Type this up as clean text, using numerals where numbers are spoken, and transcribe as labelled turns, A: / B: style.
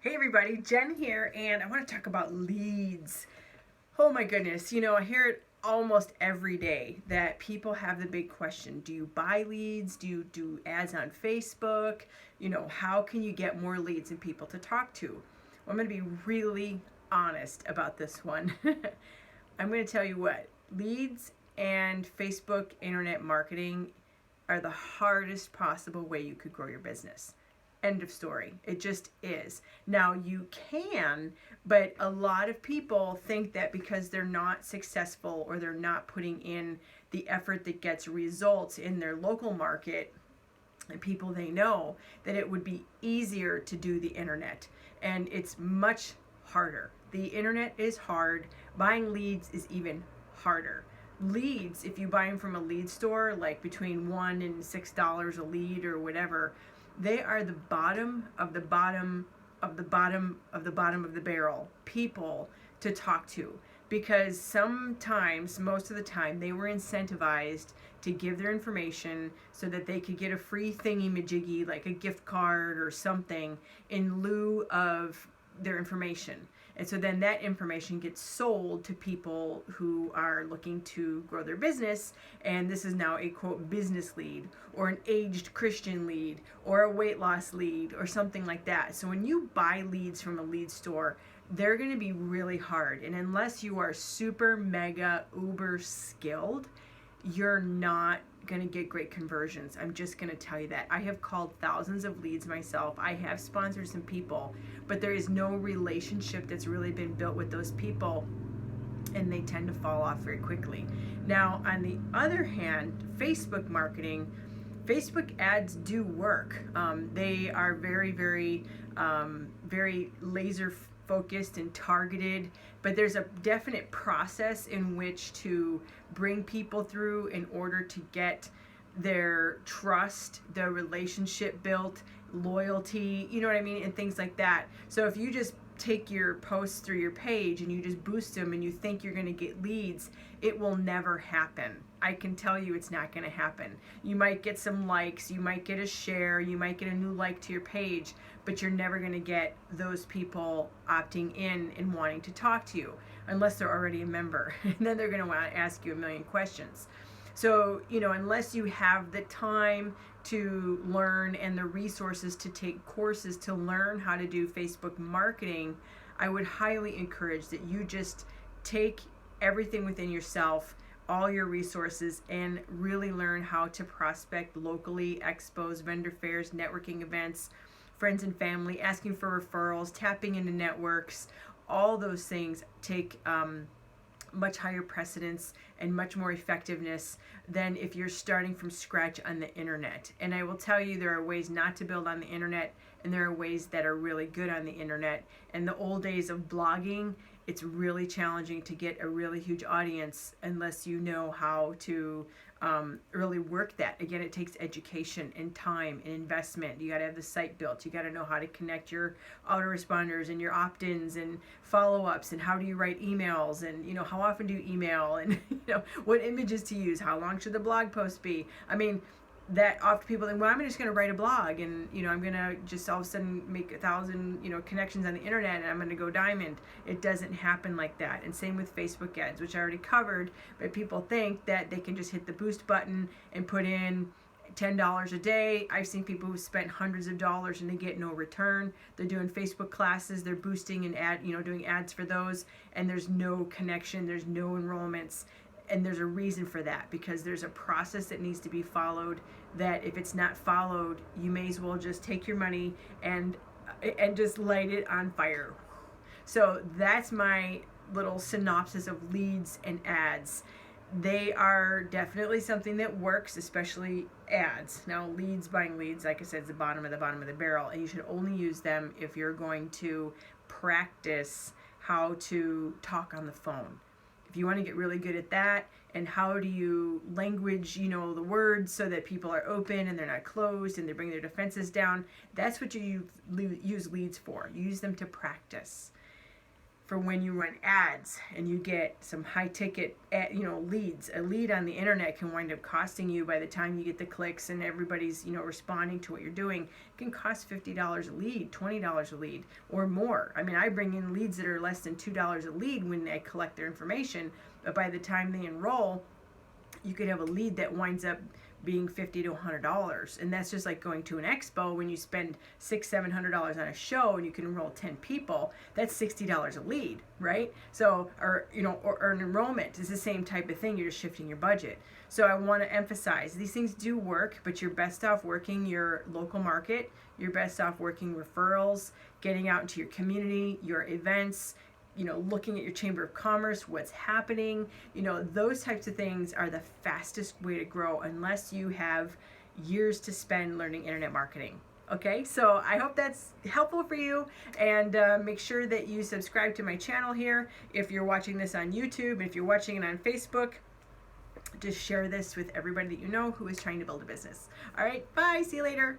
A: Hey everybody, Jen here, and I want to talk about leads. Oh my goodness, I hear it almost every day that people have the big question. Do you buy leads? Do you do ads on Facebook? How can you get more leads and people to talk to? Well, I'm going to be really honest about this one. I'm going to tell you what, leads and Facebook internet marketing are the hardest possible way you could grow your business. End of story. It just is. Now you can, but a lot of people think that because they're not successful or they're not putting in the effort that gets results in their local market and people they know, that it would be easier to do the internet. And it's much harder. The internet is hard. Buying leads is even harder. Leads, if you buy them from a lead store, like between $1 and $6 a lead or whatever, they are the bottom of the bottom of the bottom of the bottom of the barrel people to talk to, because sometimes, most of the time, they were incentivized to give their information so that they could get a free thingy majiggy like a gift card or something in lieu of their information. And so then that information gets sold to people who are looking to grow their business. And this is now a quote business lead or an aged Christian lead or a weight loss lead or something like that. So when you buy leads from a lead store, they're going to be really hard. And unless you are super mega uber skilled, you're not going to get great conversions. I'm just going to tell you that. I have called thousands of leads myself. I have sponsored some people, but there is no relationship that's really been built with those people, and they tend to fall off very quickly. Now, on the other hand, Facebook marketing, Facebook ads do work. They are very, very, very laser focused and targeted, but there's a definite process in which to bring people through in order to get their trust, their relationship built, loyalty, you know what I mean, and things like that. So if you just take your posts through your page and you just boost them and you think you're going to get leads, it will never happen. I can tell you it's not going to happen. You might get some likes, you might get a share, you might get a new like to your page, but you're never going to get those people opting in and wanting to talk to you unless they're already a member. And then they're going to want to ask you a million questions. So, unless you have the time to learn and the resources to take courses to learn how to do Facebook marketing, I would highly encourage that you just take everything within yourself, all your resources, and really learn how to prospect locally, expos, vendor fairs, networking events, friends and family, asking for referrals, tapping into networks. All those things take much higher precedence and much more effectiveness than if you're starting from scratch on the internet. And I will tell you, there are ways not to build on the internet, and there are ways that are really good on the internet. In the old days of blogging, it's really challenging to get a really huge audience unless you know how to really work that. Again, it takes education and time and investment. You got to have the site built. You got to know how to connect your autoresponders and your opt-ins and follow-ups, and how do you write emails, and how often do you email, and what images to use, how long should the blog post be. I mean, that often people think, well, I'm just going to write a blog, and I'm going to just all of a sudden make 1,000 connections on the internet, and I'm going to go diamond. It doesn't happen like that. And same with Facebook ads, which I already covered, but people think that they can just hit the boost button and put in $10 a day. I've seen people who spent hundreds of dollars and they get no return. They're doing Facebook classes, they're boosting and doing ads for those, and there's no connection, there's no enrollments. And there's a reason for that, because there's a process that needs to be followed, that if it's not followed, you may as well just take your money and just light it on fire. So that's my little synopsis of leads and ads. They are definitely something that works, especially ads. Now, buying leads, like I said, is the bottom of the barrel, and you should only use them if you're going to practice how to talk on the phone. If you want to get really good at that, and how do you language, the words so that people are open and they're not closed and they bring their defenses down, that's what you use leads for. You use them to practice. for when you run ads and you get some high ticket leads. A lead on the internet can wind up costing you, by the time you get the clicks and everybody's responding to what you're doing, it can cost $50 a lead, $20 a lead, or more. I mean, I bring in leads that are less than $2 a lead when I collect their information, but by the time they enroll, you could have a lead that winds up being $50 to $100, and that's just like going to an expo. When you spend $600-700 on a show and you can enroll 10 people, that's $60 a lead, right? So, or an enrollment is the same type of thing. You're just shifting your budget. So I want to emphasize, these things do work, but you're best off working your local market. You're best off working referrals, getting out into your community, your events, looking at your chamber of commerce, what's happening. Those types of things are the fastest way to grow, unless you have years to spend learning internet marketing. Okay, so I hope that's helpful for you, and make sure that you subscribe to my channel here if you're watching this on YouTube, and if you're watching it on Facebook, just share this with everybody that you know who is trying to build a business. All right, bye, see you later.